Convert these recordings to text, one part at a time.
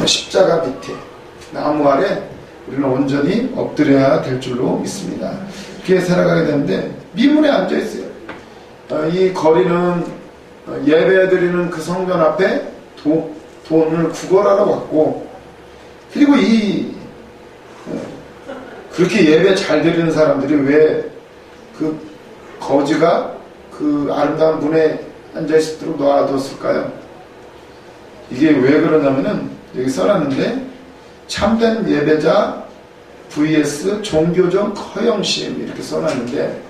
십자가 밑에 나무 아래 우리는 온전히 엎드려야 될 줄로 믿습니다. 그렇게 살아가게 되는데 미문에 앉아 있어요. 이 거리는 예배드리는 그 성전 앞에 돈을 구걸하러 왔고, 그리고 그렇게 예배 잘 드리는 사람들이 왜 그 거지가 그 아름다운 문에 앉아 있도록 놔뒀을까요? 이게 왜 그러냐면은 여기 써놨는데 참된 예배자 vs 종교적 허영심 이렇게 써놨는데,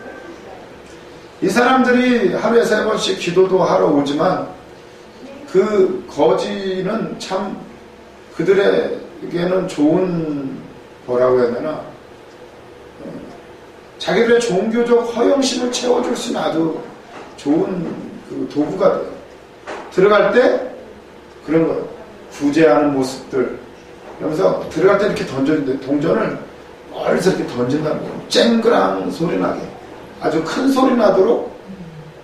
이 사람들이 하루에 3번씩 기도도 하러 오지만 그 거지는 참 그들에게는 좋은 뭐라고 해야 되나, 자기들의 종교적 허영심을 채워줄 수 있는 아주 좋은 그 도구가 돼요. 들어갈 때 그런 거예요. 구제하는 모습들. 그러면서 들어갈 때 이렇게 던져주는데 동전을 멀리서 이렇게 던진다는 거예요. 쨍그랑 소리 나게. 아주 큰 소리 나도록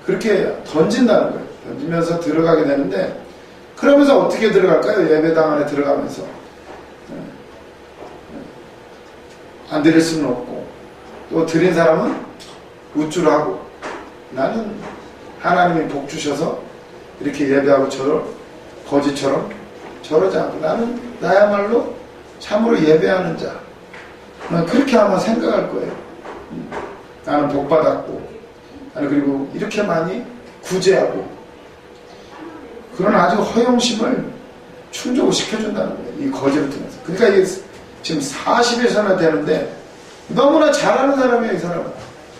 그렇게 던진다는 거예요. 던지면서 들어가게 되는데, 그러면서 어떻게 들어갈까요? 예배당 안에 들어가면서. 안 드릴 수는 없고, 또 드린 사람은 우쭐하고, 나는 하나님이 복 주셔서 이렇게 예배하고 거지처럼 저러지 않고 나는 나야말로 참으로 예배하는 자, 그렇게 아마 생각할 거예요. 나는 복 받았고, 나는 그리고 이렇게 많이 구제하고, 그런 아주 허영심을 충족을 시켜준다는 거예요. 이 거지를 통해서. 그러니까 이게 지금 40에서나 되는데 너무나 잘하는 사람이에요. 이 사람은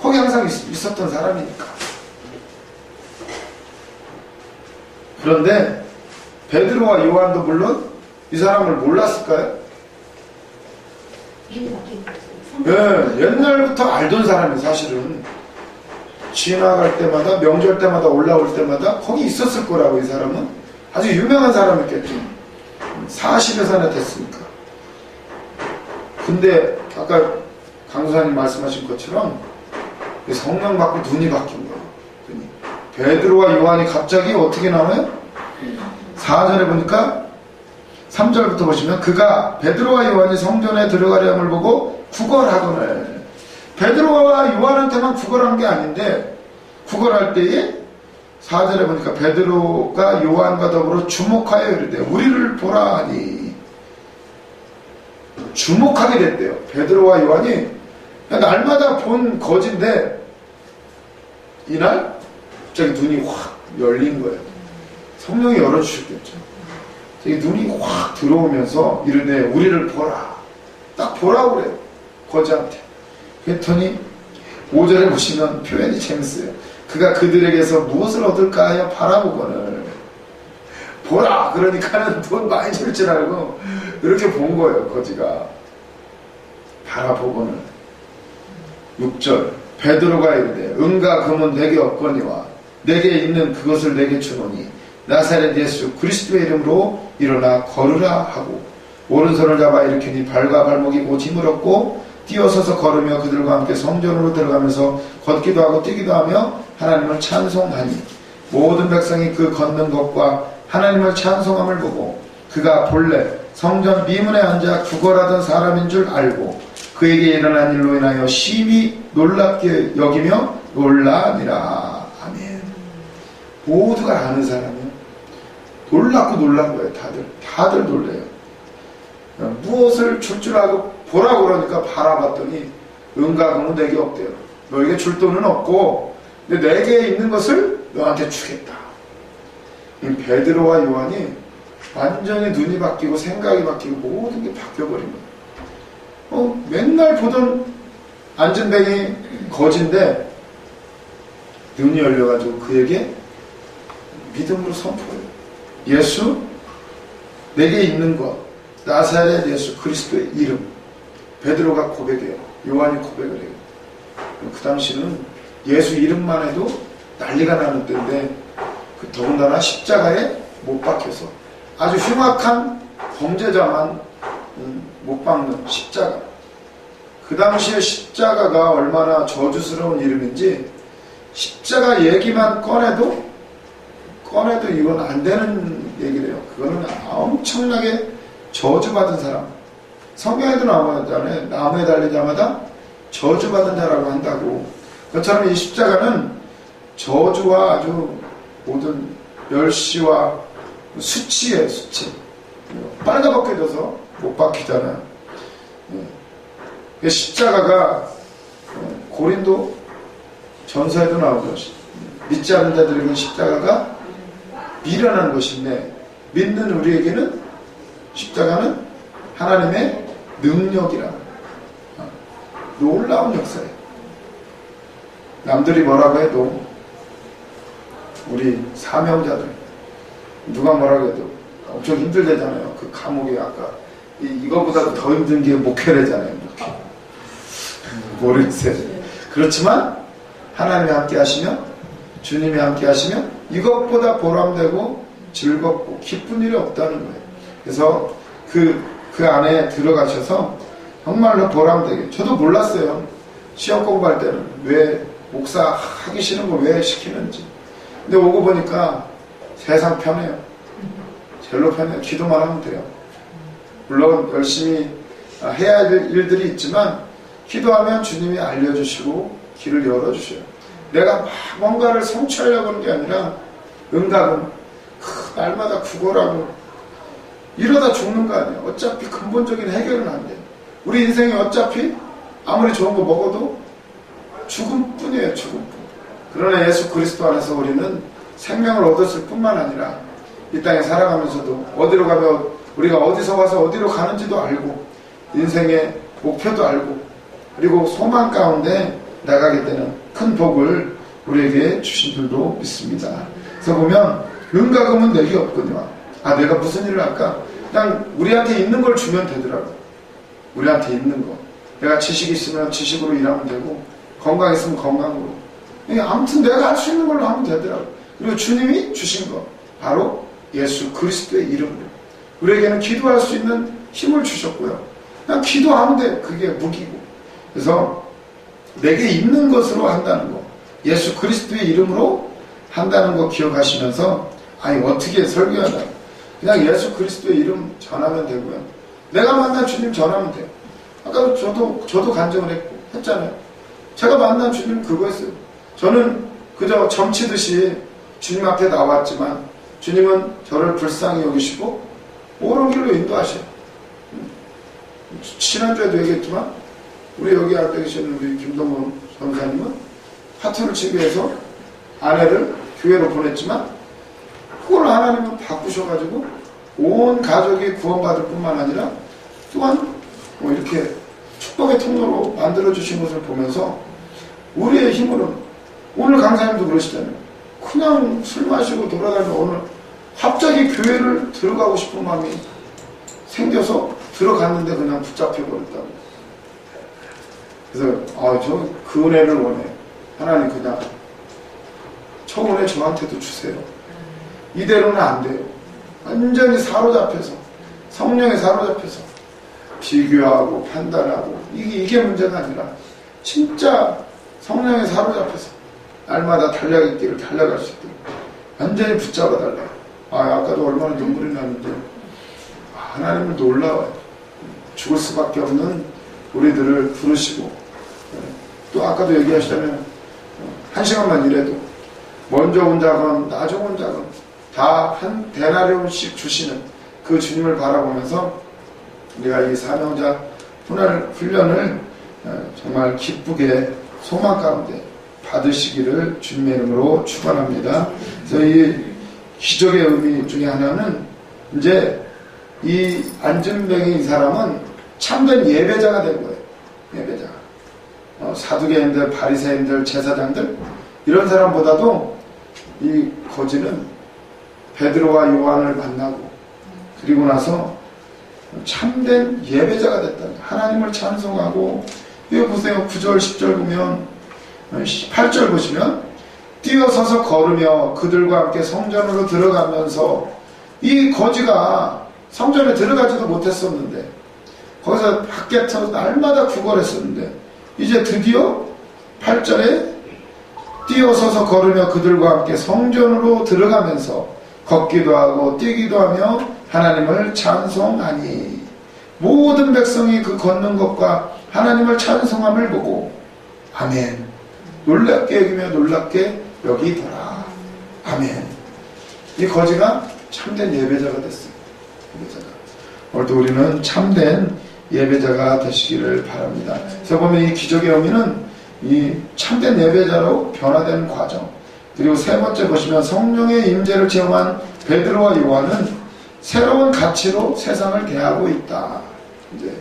거기 항상 있었던 사람이니까. 그런데 베드로와 요한도 물론 이 사람을 몰랐을까요? 네, 옛날부터 알던 사람이 사실은 지나갈 때마다, 명절 때마다, 올라올 때마다 거기 있었을 거라고. 이 사람은 아주 유명한 사람이었겠죠. 40에서나 됐으니까. 근데 아까 강수사님 말씀하신 것처럼 성령 받고 눈이 바뀐 거예요. 눈이. 베드로와 요한이 갑자기 어떻게 나와요? 4절에 보니까 3절부터 보시면 그가 베드로와 요한이 성전에 들어가려 함을 보고 구걸하거늘. 베드로와 요한한테만 구걸한 게 아닌데, 구걸할 때에 4절에 보니까 베드로가 요한과 더불어 주목하여 이르되 우리를 보라 하니, 주목하게 됐대요. 베드로와 요한이 날마다 본 거지인데 이날 갑자기 눈이 확 열린 거예요. 성령이 열어주셨겠죠. 눈이 확 들어오면서 이르되 우리를 보라. 딱 보라고 그래요. 거지한테. 그랬더니 5절에 보시면 표현이 재밌어요. 그가 그들에게서 무엇을 얻을까 하여 바라보거늘. 보라! 그러니까는 돈 많이 줄 줄 알고 이렇게 본 거예요. 거지가. 바라보거늘. 6절 베드로가 이르되 은과 금은 내게 없거니와 내게 있는 그것을 내게 주노니 나사렛 예수 그리스도의 이름으로 일어나 걸으라 하고 오른손을 잡아 일으키니 발과 발목이 곧 힘을 얻고 뛰어서서 걸으며 그들과 함께 성전으로 들어가면서 걷기도 하고 뛰기도 하며 하나님을 찬송하니 모든 백성이 그 걷는 것과 하나님을 찬송함을 보고 그가 본래 성전 미문에 앉아 구걸하던 사람인 줄 알고 그에게 일어난 일로 인하여 심히 놀랍게 여기며 놀라니라. 아멘. 모두가 아는 사람이에요. 놀랍고 놀란 거예요. 다들 놀래요. 무엇을 줄 줄 알고 보라고 그러니까 바라봤더니 은과 금은 내게 없대요. 너에게 줄 돈은 없고 근데 내게 있는 것을 너한테 주겠다. 이 베드로와 요한이 완전히 눈이 바뀌고 생각이 바뀌고 모든 게 바뀌어버린 거예요. 맨날 보던 안전뱅이 거지인데 눈이 열려가지고 그에게 믿음으로 선포해요. 예수, 내게 있는 것, 나사렛 예수 그리스도의 이름. 베드로가 고백해요. 요한이 고백을 해요. 그 당시는 예수 이름만 해도 난리가 나는 때인데 더군다나 십자가에 못 박혀서 아주 흉악한 범죄자만 못 박는 십자가. 그 당시에 십자가가 얼마나 저주스러운 이름인지 십자가 얘기만 꺼내도 이건 안 되는 얘기래요. 그거는 엄청나게 저주받은 사람. 성경에도 나오잖아요. 나무에 달리자마자 저주받은 자라고 한다고. 그처럼 이 십자가는 저주와 아주 모든 멸시와 수치예요, 수치. 빨가벗겨져서 못 박히잖아요. 십자가가 고린도 전서에도 나오죠. 믿지 않는 자들에게는 십자가가 미련한 것인데, 믿는 우리에게는 십자가는 하나님의 능력이라. 놀라운 역사예요. 남들이 뭐라고 해도 우리 사명자들 누가 뭐라고 해도 엄청 힘들대잖아요. 그 감옥에 아까 이거보다도 더 힘든 게 목회래잖아요. 목회. 모르겠어요. 그렇지만 하나님이 함께 하시면, 주님이 함께 하시면 이것보다 보람되고 즐겁고 기쁜 일이 없다는 거예요. 그래서 그 안에 들어가셔서 정말로 보람되게. 저도 몰랐어요. 시험 공부할 때는 왜 목사 하기 싫은 거 왜 시키는지. 근데 오고 보니까 세상 편해요. 제일로 편해요. 기도만 하면 돼요. 물론 열심히 해야 할 일들이 있지만 기도하면 주님이 알려주시고 길을 열어주셔요. 내가 막 뭔가를 성취하려고 하는 게 아니라 응답은 날마다 구걸하고 이러다 죽는 거 아니에요. 어차피 근본적인 해결은 안 돼요. 우리 인생이 어차피 아무리 좋은 거 먹어도 죽음뿐이에요. 죽음뿐. 그러나 예수 그리스도 안에서 우리는 생명을 얻었을 뿐만 아니라 이 땅에 살아가면서도 어디로 가면 우리가 어디서 와서 어디로 가는지도 알고 인생의 목표도 알고 그리고 소망 가운데 나가게 되는 큰 복을 우리에게 주신 줄도 믿습니다. 그래서 보면 은과 금은 내게 없거니와. 내가 무슨 일을 할까? 그냥 우리한테 있는 걸 주면 되더라고. 우리한테 있는 거. 내가 지식이 있으면 지식으로 일하면 되고 건강 있으면 건강으로. 아무튼 내가 할 수 있는 걸로 하면 되더라고. 그리고 주님이 주신 거 바로 예수 그리스도의 이름으로 우리에게는 기도할 수 있는 힘을 주셨고요. 그냥 기도하면 돼. 그게 무기고. 그래서 내게 있는 것으로 한다는 거, 예수 그리스도의 이름으로 한다는 거 기억하시면서 어떻게 설교하다 그냥 예수 그리스도의 이름 전하면 되고요. 내가 만난 주님 전하면 돼요. 아까 저도 간증을 했잖아요. 제가 만난 주님 그거였어요. 저는 그저 점치듯이 주님 앞에 나왔지만 주님은 저를 불쌍히 여기시고 옳은 길로 인도하셔요. 지난주에도 얘기했지만 우리 여기 앞에 계시는 우리 김동원 전사님은 화투를 치기 위해서 아내를 교회로 보냈지만 그걸 하나님은 바꾸셔가지고 온 가족이 구원받을 뿐만 아니라 또한 이렇게 축복의 통로로 만들어주신 것을 보면서 우리의 힘으로는 오늘 강사님도 그러시잖아요. 그냥 술 마시고 돌아다니면 오늘 갑자기 교회를 들어가고 싶은 마음이 생겨서 들어갔는데 그냥 붙잡혀버렸다고. 그래서 저 그 은혜를 원해요. 하나님 그냥 저 은혜 저한테도 주세요. 이대로는 안 돼요. 완전히 사로잡혀서 성령에 사로잡혀서 비교하고 판단하고 이게 문제가 아니라 진짜 성령에 사로잡혀서 날마다 달려갈 길을 달려갈 수 있도록 완전히 붙잡아 달라요. 아까도 얼마나 눈물이 나는데 하나님을 놀라워요. 죽을 수밖에 없는 우리들을 부르시고 또 아까도 얘기하시자면 1시간만 일해도 먼저 온 자건 나중 온 자건 다 한 데나리온씩 주시는 그 주님을 바라보면서 우리가 이 사명자 훈련을 정말 기쁘게 소망 가운데 받으시기를 주님의 이름으로 축원합니다. 그래서 이 기적의 의미 중에 하나는 이제 이 안진뱅이 이 사람은 참된 예배자가 된 거예요. 예배자. 사두개인들, 바리새인들, 제사장들 이런 사람보다도 이 거지는 베드로와 요한을 만나고 그리고 나서 참된 예배자가 됐다. 하나님을 찬송하고 이거 보세요. 9절 10절 보면 8절 보시면 뛰어서서 걸으며 그들과 함께 성전으로 들어가면서 이 거지가 성전에 들어가지도 못했었는데 거기서 밖에서 날마다 구걸했었는데 이제 드디어 8절에 뛰어서서 걸으며 그들과 함께 성전으로 들어가면서 걷기도 하고 뛰기도 하며 하나님을 찬송하니. 모든 백성이 그 걷는 것과 하나님을 찬송함을 보고 아멘. 놀랍게 여기며 놀랍게 여기더라. 아멘. 이 거지가 참된 예배자가 됐어요. 예배자가. 오늘도 우리는 참된 예배자가 되시기를 바랍니다. 그래서 보면 이 기적의 의미는 이 참된 예배자로 변화되는 과정. 그리고 세 번째 보시면 성령의 임재를 체험한 베드로와 요한은 새로운 가치로 세상을 대하고 있다. 이제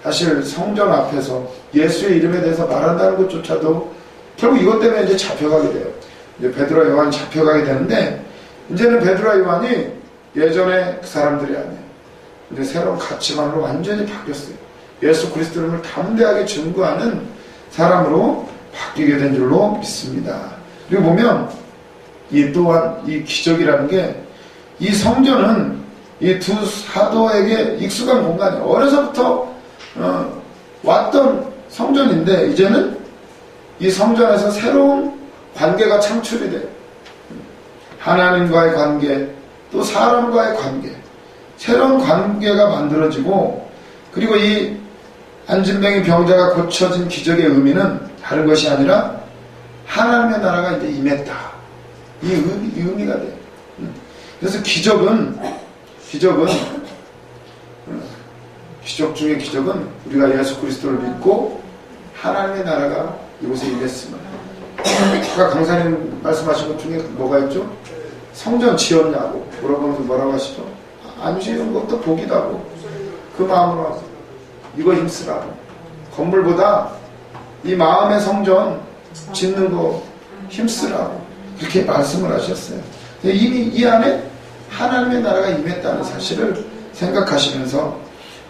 사실 성전 앞에서 예수의 이름에 대해서 말한다는 것조차도 결국 이것 때문에 이제 잡혀가게 돼요. 이제 베드로와 요한이 잡혀가게 되는데 이제는 베드로와 요한이 예전에 그 사람들이 아니에요. 이제 새로운 가치관으로 완전히 바뀌었어요. 예수 그리스도를 담대하게 증거하는 사람으로 바뀌게 된 줄로 믿습니다. 그리고 보면 이 또한 이 기적이라는 게 이 성전은 이 두 사도에게 익숙한 공간이에요. 어려서부터 왔던 성전인데 이제는 이 성전에서 새로운 관계가 창출이 돼요. 하나님과의 관계, 또 사람과의 관계, 새로운 관계가 만들어지고, 그리고 이 안진뱅이 병자가 고쳐진 기적의 의미는 다른 것이 아니라 하나님의 나라가 이제 임했다. 이 의미가 돼요. 그래서 기적은 기적 중에 기적은 우리가 예수 그리스도를 믿고 하나님의 나라가 이곳에 임했음을. 아까 강사님 말씀하신 것 중에 뭐가 있죠? 성전 지었냐고 물어보면서 뭐라고 하시죠? 안 지은 것도 복이다고. 그 마음으로 하세요. 이거 힘쓰라고. 건물보다 이 마음의 성전 짓는 거 힘쓰라고 그렇게 말씀을 하셨어요. 이미 이 안에 하나님의 나라가 임했다는 사실을 생각하시면서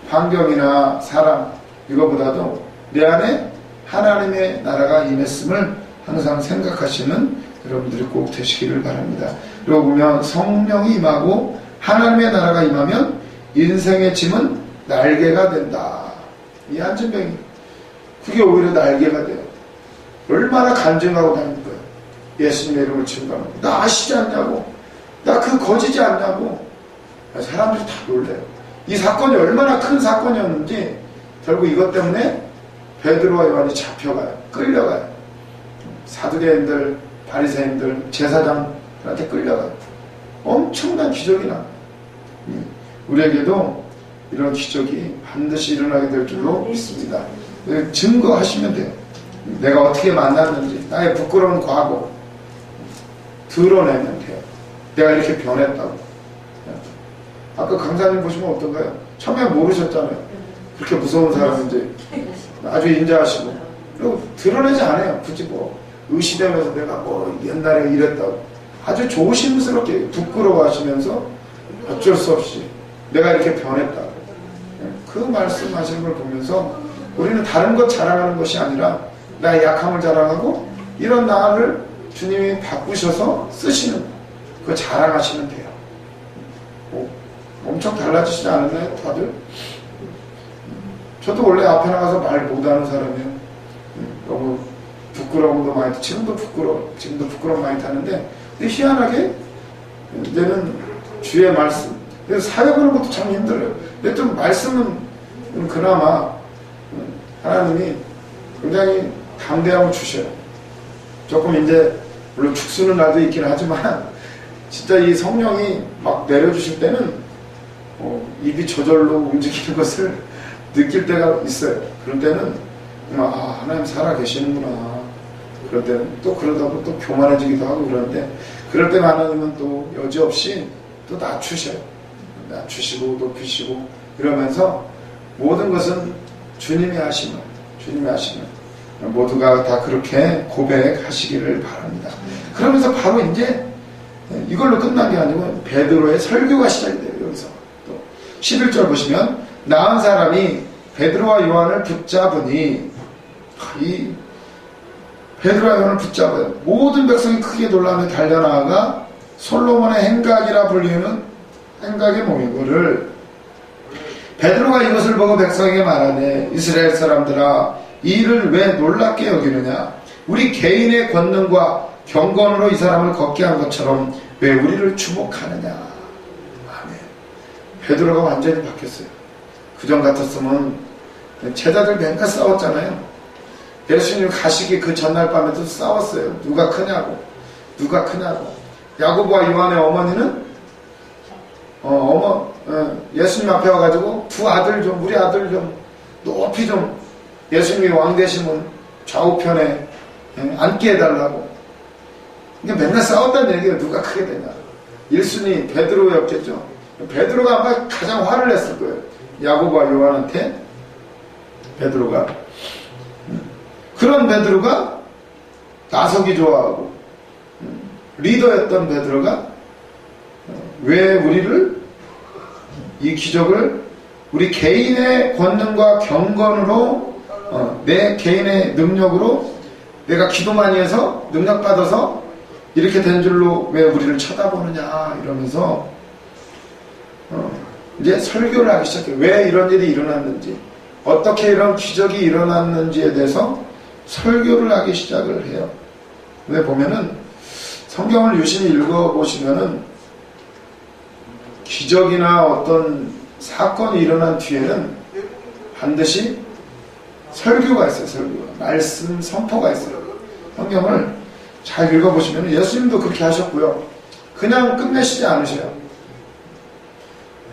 환경이나 사람 이거보다도 내 안에 하나님의 나라가 임했음을 항상 생각하시는 여러분들이 꼭 되시기를 바랍니다. 그리고 보면 성령이 임하고 하나님의 나라가 임하면 인생의 짐은 날개가 된다. 이 안진뱅이 그게 오히려 날개가 돼요. 얼마나 간증하고 다닐 거예요. 예수님의 이름을 증거하는 거예요. 나 아시지 않냐고, 나 그 거지지 않냐고. 사람들이 다 놀래요. 이 사건이 얼마나 큰 사건이었는지 결국 이것 때문에 베드로와 요한이 잡혀가요. 끌려가요. 사두개인들, 바리새인들, 제사장들한테 끌려가요. 엄청난 기적이 나. 우리에게도 이런 기적이 반드시 일어나게 될 줄로 믿습니다. 증거하시면 돼요. 내가 어떻게 만났는지, 나의 부끄러운 과거 드러내면 돼요. 내가 이렇게 변했다고. 아까 강사님 보시면 어떤가요? 처음에 모르셨잖아요. 그렇게 무서운 사람인지 아주 인자하시고, 그리고 드러내지 않아요. 굳이 뭐 의시되면서 내가 뭐 옛날에 이랬다고. 아주 조심스럽게 부끄러워하시면서 어쩔 수 없이 내가 이렇게 변했다고. 그 말씀하시는 걸 보면서 우리는 다른 것 자랑하는 것이 아니라 나의 약함을 자랑하고 이런 나를 주님이 바꾸셔서 쓰시는 그 자랑하시면 돼요. 엄청 달라지시지 않았나요 다들? 저도 원래 앞에 나가서 말 못하는 사람이에요. 너무 부끄러움도 많이, 지금도 부끄러움 많이 타는데, 근데 희한하게 이제는 주의 말씀, 그래서 사역하는 것도 참 힘들어요. 근데 좀 말씀은 그나마 하나님이 굉장히 담대함을 주셔요. 조금 이제 물론 축수는 날도 있긴 하지만 진짜 이 성령이 막 내려주실 때는 입이 저절로 움직이는 것을 느낄 때가 있어요. 그런 때는 하나님 살아 계시는구나. 그럴 때는 또 그러다가 또 교만해지기도 하고 그러는데, 그럴 때는 하나님은 또 여지없이 또 낮추셔요. 낮추시고 높이시고 이러면서 모든 것은 주님이 하시면 모두가 다 그렇게 고백하시기를 바랍니다. 그러면서 바로 이제 이걸로 끝난 게 아니고 베드로의 설교가 시작이 돼요. 여기서 또 11절 보시면, 나은 사람이 베드로와 요한을 붙잡으니, 이 베드로와 요한을 붙잡아요. 모든 백성이 크게 놀라며 달려나가 솔로몬의 행각이라 불리는 행각의 모이고를, 베드로가 이것을 보고 백성에게 말하네, 이스라엘 사람들아, 이 일을 왜 놀랍게 여기느냐? 우리 개인의 권능과 경건으로 이 사람을 걷게 한 것처럼 왜 우리를 주목하느냐? 아멘. 베드로가 완전히 바뀌었어요. 그전 같았으면 제자들 맨날 싸웠잖아요. 예수님 가시기 그 전날 밤에도 싸웠어요. 누가 크냐고. 야고보와 요한의 어머니는 예수님 앞에 와가지고 우리 아들 좀 높이 좀 예수님이 왕 되시면 좌우편에 앉게 해달라고. 이게 맨날 싸웠다는 얘기예요. 누가 크게 되냐. 1순위 베드로였겠죠. 베드로가 아마 가장 화를 냈을 거예요. 야고보와 요한한테 베드로가. 그런 베드로가 나서기 좋아하고 리더였던 베드로가 왜 이 기적을 우리 개인의 권능과 경건으로 내 개인의 능력으로 내가 기도 많이 해서 능력받아서 이렇게 된 줄로 왜 우리를 쳐다보느냐 이러면서 이제 설교를 하기 시작해요. 왜 이런 일이 일어났는지, 어떻게 이런 기적이 일어났는지에 대해서 설교를 하기 시작을 해요. 근데 보면은 성경을 유심히 읽어보시면은 기적이나 어떤 사건이 일어난 뒤에는 반드시 설교가 있어요. 설교가. 말씀 선포가 있어요. 성경을 잘 읽어보시면 예수님도 그렇게 하셨고요. 그냥 끝내시지 않으셔요.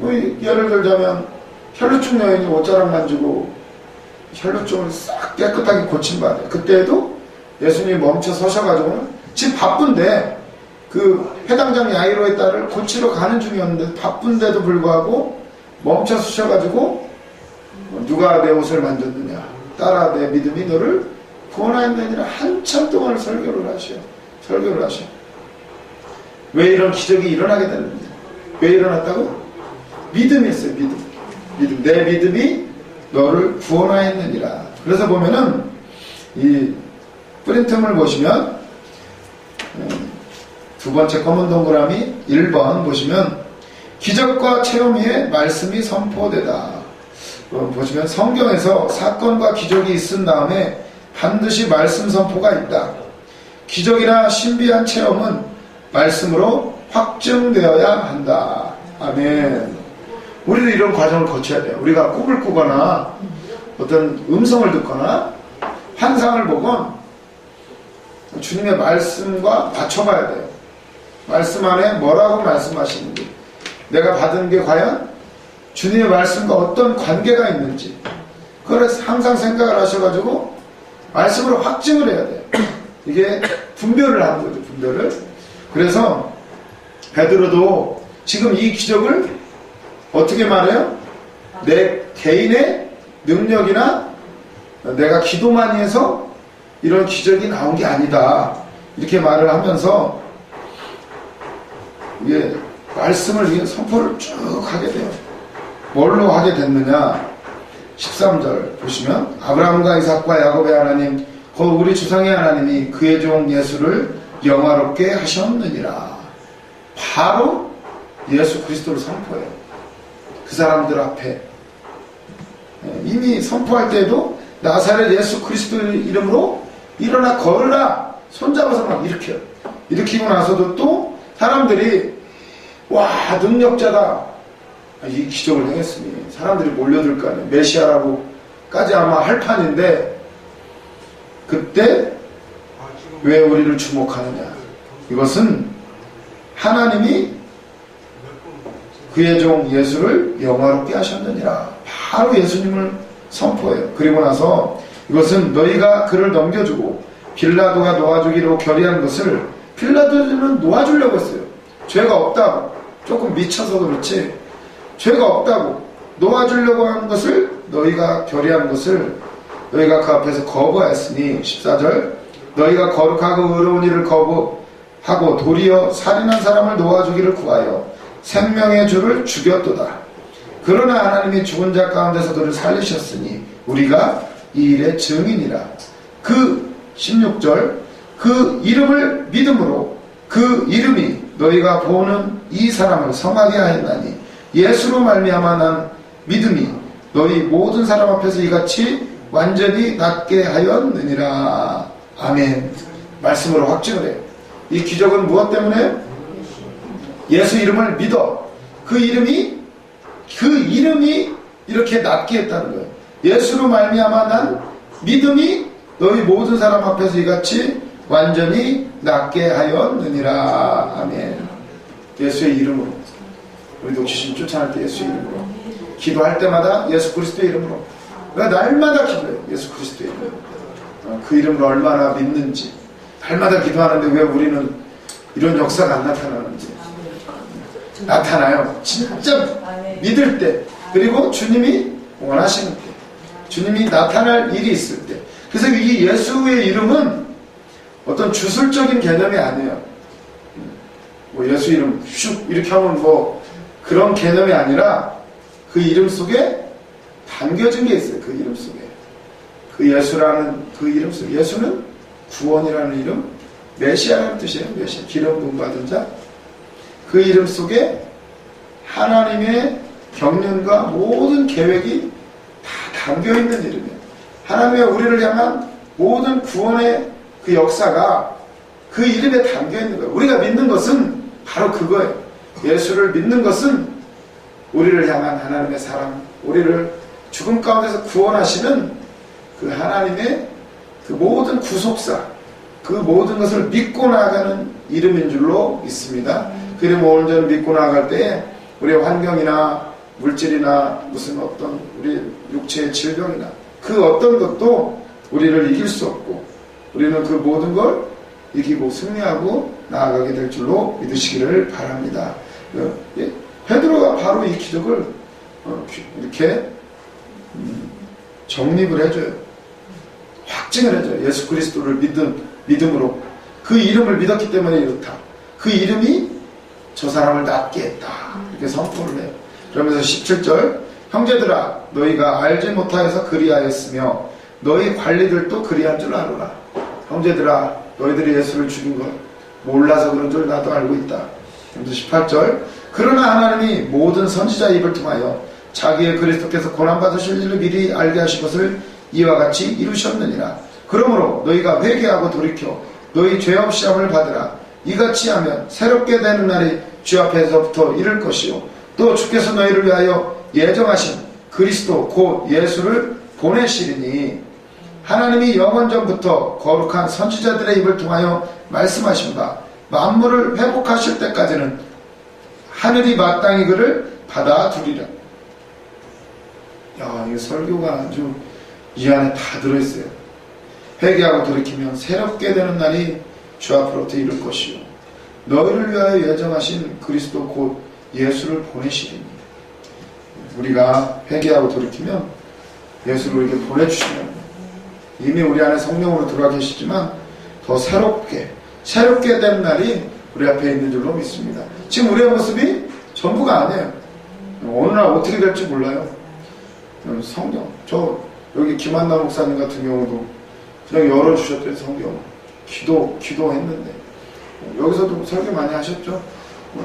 예를 들자면 혈루증 여인이 옷자락 만지고 혈루증을 싹 깨끗하게 고친 바에 그때에도 예수님이 멈춰 서셔가지고는 지금 바쁜데 그 회당장 야이로의 딸을 고치러 가는 중이었는데 바쁜데도 불구하고 멈춰 서셔가지고 누가 내 옷을 만졌느냐, 딸아 내 믿음이 너를 구원하였느니라 한참 동안 설교를 하셔. 왜 이런 기적이 일어나게 됐는지, 왜 일어났다고? 믿음이었어요. 믿음. 내 믿음이 너를 구원하였느니라. 그래서 보면은 이 프린트물 보시면 두 번째 검은 동그라미 1번 보시면 기적과 체험 위에 말씀이 선포되다. 보시면 성경에서 사건과 기적이 있은 다음에 반드시 말씀 선포가 있다. 기적이나 신비한 체험은 말씀으로 확증되어야 한다. 아멘. 우리도 이런 과정을 거쳐야 돼요. 우리가 꿈을 꾸거나 어떤 음성을 듣거나 환상을 보건 주님의 말씀과 맞춰봐야 돼요. 말씀 안에 뭐라고 말씀하시는지, 내가 받은 게 과연 주님의 말씀과 어떤 관계가 있는지, 그걸 항상 생각을 하셔가지고 말씀으로 확증을 해야 돼요. 이게 분별을 하는 거죠. 분별을. 그래서 베드로도 지금 이 기적을 어떻게 말해요? 내 개인의 능력이나 내가 기도 많이 해서 이런 기적이 나온 게 아니다. 이렇게 말을 하면서 이게 말씀을 선포를 쭉 하게 돼요. 뭘로 하게 됐느냐? 13절 보시면 아브라함과 이삭과 야곱의 하나님 곧 우리 조상의 하나님이 그의 종 예수를 영화롭게 하셨느니라. 바로 예수 그리스도를 선포해요. 그 사람들 앞에 이미 선포할 때에도 나사렛 예수 그리스도의 이름으로 일어나 걸으라 손잡아서 막 일으켜요. 일으키고 나서도 또 사람들이 와 능력자다 이 기적을 행했으니 사람들이 몰려들 거 아니에요. 메시아라고까지 아마 할 판인데 그때 왜 우리를 주목하느냐? 이것은 하나님이 그의 종 예수를 영화롭게 하셨느니라. 바로 예수님을 선포해요. 그리고 나서 이것은 너희가 그를 넘겨주고 빌라도가 놓아주기로 결의한 것을 빌라도는 놓아주려고 했어요. 죄가 없다고. 조금 미쳐서 그렇지 죄가 없다고 놓아주려고 한 것을 너희가 결의한 것을 너희가 그 앞에서 거부하였으니 14절 너희가 거룩하고 의로운 일을 거부하고 도리어 살인한 사람을 놓아주기를 구하여 생명의 주를 죽였도다. 그러나 하나님이 죽은 자 가운데서 그를 살리셨으니 우리가 이 일의 증인이라. 그 16절 그 이름을 믿음으로 그 이름이 너희가 보는 이 사람을 성하게 하였나니 예수로 말미암아 난 믿음이 너희 모든 사람 앞에서 이같이 완전히 낫게 하였느니라. 아멘. 말씀으로 확증을 해요. 이 기적은 무엇 때문에? 예수 이름을 믿어. 그 이름이 그 이름이 이렇게 낫게 했다는 거예요. 예수로 말미암아 난 믿음이 너희 모든 사람 앞에서 이같이 완전히 낫게 하였느니라. 아멘. 예수의 이름으로. 우리도 귀신 쫓아낼 때 예수의 이름으로. 기도할 때마다 예수 그리스도의 이름으로. 우리가 날마다 기도해요. 예수 그리스도의 이름으로. 그 이름을 얼마나 믿는지. 날마다 기도하는데 왜 우리는 이런 역사가 안 나타나는지. 나타나요. 진짜 믿을 때. 그리고 주님이 원하시는 때. 주님이 나타날 일이 있을 때. 그래서 이 예수의 이름은 어떤 주술적인 개념이 아니에요. 뭐 예수 이름 슉 이렇게 하면 뭐 그런 개념이 아니라 그 이름 속에 담겨진 게 있어요. 그 이름 속에. 그 예수라는 그 이름 속에. 예수는 구원이라는 이름, 메시아라는 뜻이에요. 메시아. 기름 부음 받은 자. 그 이름 속에 하나님의 경륜과 모든 계획이 다 담겨있는 이름이에요. 하나님의 우리를 향한 모든 구원의 그 역사가 그 이름에 담겨있는 거예요. 우리가 믿는 것은 바로 그거예요. 예수를 믿는 것은 우리를 향한 하나님의 사랑, 우리를 죽음 가운데서 구원하시는 그 하나님의 그 모든 구속사, 그 모든 것을 믿고 나아가는 이름인 줄로 믿습니다. 그 이름 오늘 저는 믿고 나아갈 때 우리의 환경이나 물질이나 무슨 어떤 우리 육체의 질병이나 그 어떤 것도 우리를 이길 수 없고 우리는 그 모든 걸 이기고 승리하고 나아가게 될 줄로 믿으시기를 바랍니다. 베드로가 바로 이 기적을 이렇게 정립을 해줘요. 확증을 해줘요. 예수 그리스도를 믿음으로 그 이름을 믿었기 때문에 이렇다. 그 이름이 저 사람을 낫게 했다. 이렇게 선포를 해요. 그러면서 17절 형제들아 너희가 알지 못하여서 그리하였으며 너희 관리들도 그리한 줄 알아라. 형제들아 너희들이 예수를 죽인 것 몰라서 그런 줄 나도 알고 있다. 그러면서 18절 그러나 하나님이 모든 선지자의 입을 통하여 자기의 그리스도께서 고난받으실 일을 미리 알게 하신 것을 이와 같이 이루셨느니라. 그러므로 너희가 회개하고 돌이켜 너희 죄 없이 함을 받으라. 이같이 하면 새롭게 되는 날이 주 앞에서부터 이를 것이요 또 주께서 너희를 위하여 예정하신 그리스도 곧 예수를 보내시리니 하나님이 영원전부터 거룩한 선지자들의 입을 통하여 말씀하신 바 만물을 회복하실 때까지는 하늘이 마땅히 그를 받아두리라. 야, 이 설교가 아주 이 안에 다 들어있어요. 회개하고 돌이키면 새롭게 되는 날이 주 앞으로부터 이룰 것이요 너희를 위하여 예정하신 그리스도 곧 예수를 보내시리니. 우리가 회개하고 돌이키면 예수를 우리에게 보내주시면 이미 우리 안에 성령으로 들어와 계시지만 더 새롭게 되는 날이 우리 앞에 있는 줄로 믿습니다. 지금 우리의 모습이 전부가 아니에요. 어느 날 어떻게 될지 몰라요. 성경, 저 여기 김한나 목사님 같은 경우도 그냥 열어주셨대요. 성경 기도했는데 여기서도 설교 많이 하셨죠.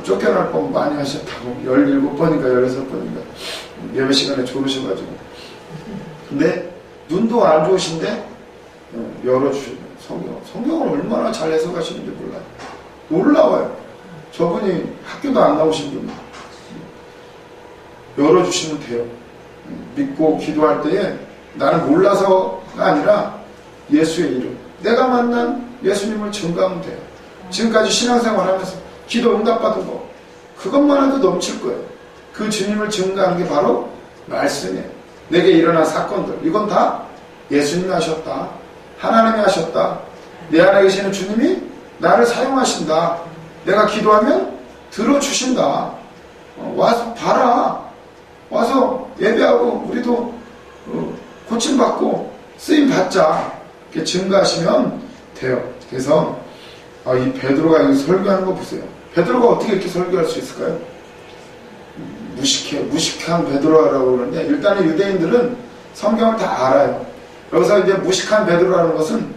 쫓겨날 뻔 많이 하셨다고 17번인가 16번인가 예배 시간에 졸으셔가지고 근데 눈도 안 좋으신데 열어주셔요. 성경을 얼마나 잘 해석하시는지 몰라요. 놀라워요. 저분이 학교도 안 나오신 분이 열어주시면 돼요. 믿고 기도할 때에 나는 몰라서가 아니라 예수의 이름 내가 만난 예수님을 증거하면 돼요. 지금까지 신앙생활 하면서 기도 응답받은 거 그것만 해도 넘칠 거예요. 그 주님을 증거하는 게 바로 말씀이에요. 내게 일어난 사건들 이건 다 예수님이 하셨다. 하나님이 하셨다. 내 안에 계시는 주님이 나를 사용하신다. 내가 기도하면 들어주신다. 와서 봐라. 와서 예배하고 우리도 고침받고 쓰임받자. 이렇게 증거하시면 돼요. 그래서 이 베드로가 여기 설교하는 거 보세요. 베드로가 어떻게 이렇게 설교할 수 있을까요? 무식한 베드로라고 그러는데 일단은 유대인들은 성경을 다 알아요. 여기서 이제 무식한 베드로라는 것은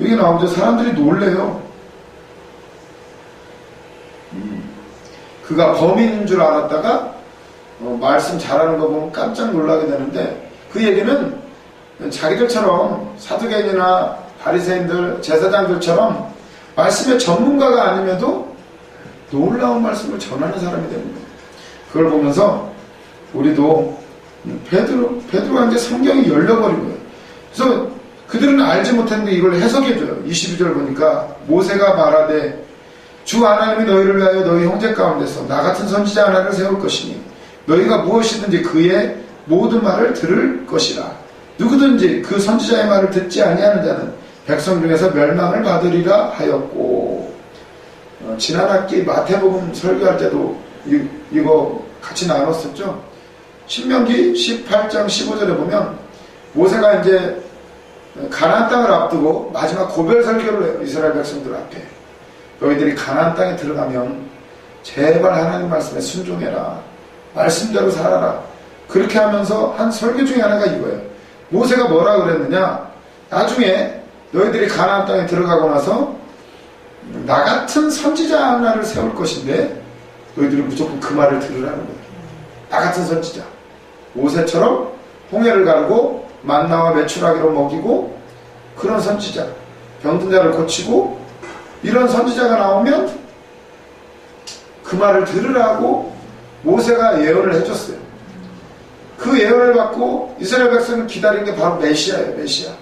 여기 나오죠. 사람들이 놀래요. 그가 범인인 줄 알았다가 말씀 잘하는 거 보면 깜짝 놀라게 되는데 그 얘기는 자기들처럼 사두개인이나 바리새인들, 제사장들처럼 말씀의 전문가가 아님에도 놀라운 말씀을 전하는 사람이 됩니다. 그걸 보면서 우리도 베드로가 이제 성경이 열려버린 거예요. 그래서 그들은 알지 못했는데 이걸 해석해줘요. 22절 보니까 모세가 말하되 주 하나님이 너희를 위하여 너희 형제 가운데서 나 같은 선지자 하나를 세울 것이니 너희가 무엇이든지 그의 모든 말을 들을 것이라. 누구든지 그 선지자의 말을 듣지 아니하는 자는 백성 중에서 멸망을 받으리라 하였고, 지난 학기 마태복음 설교할 때도 이거 같이 나눴었죠. 신명기 18장 15절에 보면 모세가 이제 가나안 땅을 앞두고 마지막 고별 설교를 해요. 이스라엘 백성들 앞에. 너희들이 가나안 땅에 들어가면 제발 하나님 말씀에 순종해라. 말씀대로 살아라. 그렇게 하면서 한 설교 중에 하나가 이거예요. 모세가 뭐라 그랬느냐? 나중에 너희들이 가나안 땅에 들어가고 나서 나 같은 선지자 하나를 세울 것인데 너희들이 무조건 그 말을 들으라는 거예요. 나 같은 선지자. 모세처럼 홍해를 가르고 만나와 메추라기로 먹이고 그런 선지자. 병든 자를 고치고 이런 선지자가 나오면 그 말을 들으라고 모세가 예언을 해줬어요. 그 예언을 받고 이스라엘 백성을 기다린 게 바로 메시아예요. 메시아.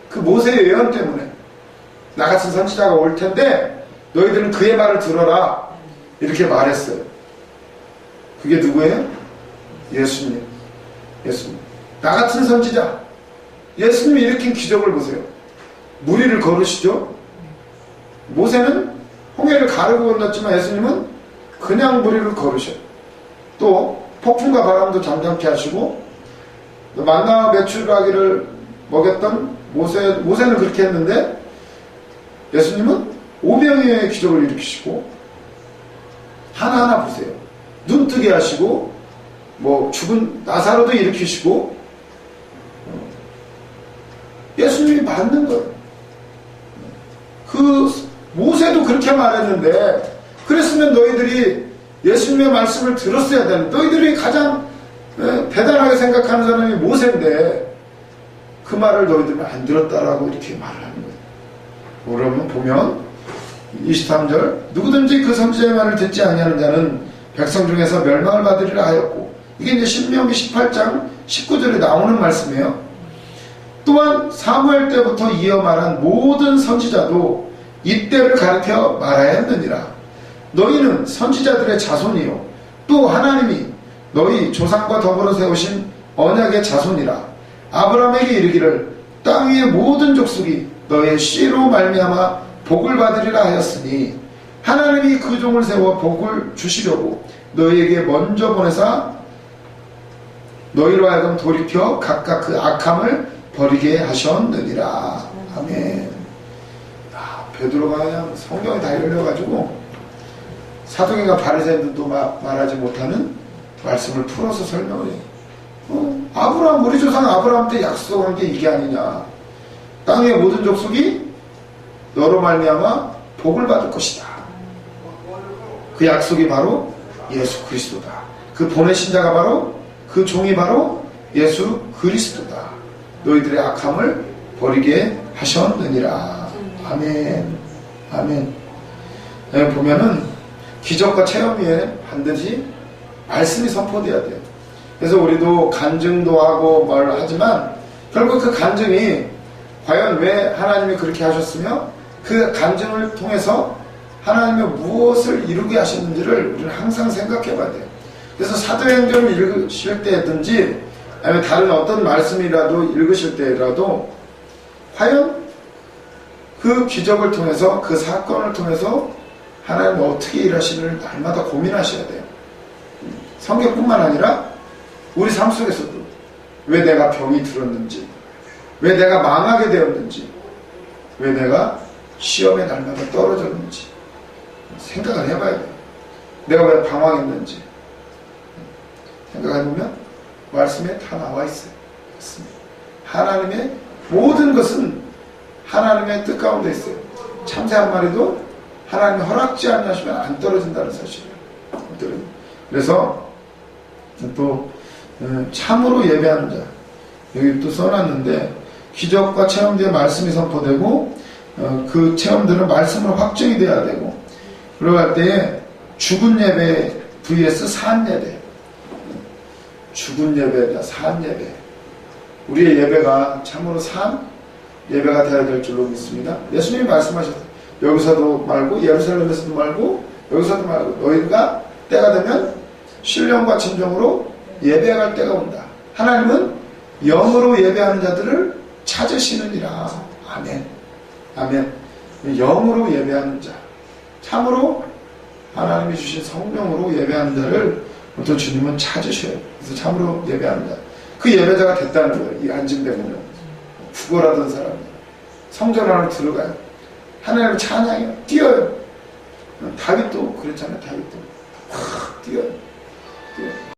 그 모세의 예언 때문에 나 같은 선지자가 올 텐데 너희들은 그의 말을 들어라 이렇게 말했어요. 그게 누구예요? 예수님. 예수님. 나 같은 선지자. 예수님이 일으킨 기적을 보세요. 무리를 걸으시죠. 모세는 홍해를 가르고 건넜지만 예수님은 그냥 무리를 걸으셔요. 또 폭풍과 바람도 잠잠케 하시고 만나와 메추라기를 먹였던 모세는 그렇게 했는데 예수님은 오병이어의 기적을 일으키시고 하나하나 보세요. 눈 뜨게 하시고 죽은 나사로도 일으키시고 예수님이 맞는 거예요. 그 모세도 그렇게 말했는데 그랬으면 너희들이 예수님의 말씀을 들었어야 되는, 너희들이 가장 대단하게 생각하는 사람이 모세인데 그 말을 너희들은 안 들었다라고 이렇게 말을 하는 거예요. 그러면 보면 23절 누구든지 그 선지자의 말을 듣지 아니하는 자는 백성 중에서 멸망을 받으리라 하였고, 이게 이제 신명기 18장 19절에 나오는 말씀이에요. 또한 사무엘 때부터 이어 말한 모든 선지자도 이때를 가르쳐 말하였느니라. 너희는 선지자들의 자손이요 또 하나님이 너희 조상과 더불어 세우신 언약의 자손이라. 아브라함에게 이르기를 땅 위의 모든 족속이 너의 씨로 말미암아 복을 받으리라 하였으니 하나님이 그 종을 세워 복을 주시려고 너희에게 먼저 보내사 너희로 하여금 돌이켜 각각 그 악함을 버리게 하셨느니라. 아멘. 베드로가 그냥 성경이 다 열려가지고 사도행과 바리새인들도 말하지 못하는 말씀을 풀어서 설명을 해요. 아브라함, 우리 조상 아브라함한테 약속한 게 이게 아니냐. 땅의 모든 족속이 너로 말미암아 복을 받을 것이다. 그 약속이 바로 예수 그리스도다. 그 보내신 자가 바로 그 종이 바로 예수 그리스도다. 너희들의 악함을 버리게 하셨느니라. 아멘. 아멘. 여기 보면은 기적과 체험 위에 반드시 말씀이 선포돼야 돼요. 그래서 우리도 간증도 하고 뭘 하지만 결국 그 간증이 과연 왜 하나님이 그렇게 하셨으며 그 간증을 통해서 하나님이 무엇을 이루게 하셨는지를 우리는 항상 생각해 봐야 돼요. 그래서 사도행전을 읽으실 때든지 아니면 다른 어떤 말씀이라도 읽으실 때라도 과연 그 기적을 통해서 그 사건을 통해서 하나님이 어떻게 일하시는지를 날마다 고민하셔야 돼요. 성경뿐만 아니라 우리 삶 속에서도 왜 내가 병이 들었는지, 왜 내가 망하게 되었는지, 왜 내가 시험에 날마다 떨어졌는지 생각을 해봐야 돼요. 내가 왜 방황했는지 생각해보면 말씀에 다 나와 있어요. 하나님의 모든 것은 하나님의 뜻 가운데 있어요. 참새 한 마리도 하나님이 허락지 않으시면 안 떨어진다는 사실이에요. 그래서 또 참으로 예배하는 자, 여기 또 써놨는데 기적과 체험 뒤에 말씀이 선포되고 그 체험들은 말씀으로 확정이 돼야 되고, 그러고 할 때에 죽은 예배 vs 산 예배. 죽은 예배다, 산 예배. 우리의 예배가 참으로 산 예배가 되어야 될 줄로 믿습니다. 예수님이 말씀하셨어요. 여기서도 말고 예루살렘에서도 말고 여기서도 말고 너희가 때가 되면 신령과 진정으로 예배할 때가 온다. 하나님은 영으로 예배하는 자들을 찾으시느니라. 아멘. 아멘. 영으로 예배하는 자, 참으로 하나님이 주신 성령으로 예배하는 자를 어떤 주님은 찾으셔요. 그래서 참으로 예배하는 자, 그 예배자가 됐다는 거예요. 이 안진뱅이는 죽어라던 사람이 성전 안으로 들어가요. 하나님을 찬양해요. 뛰어요. 다윗도 그랬잖아요. 다윗도 확 뛰어요. 뛰어요.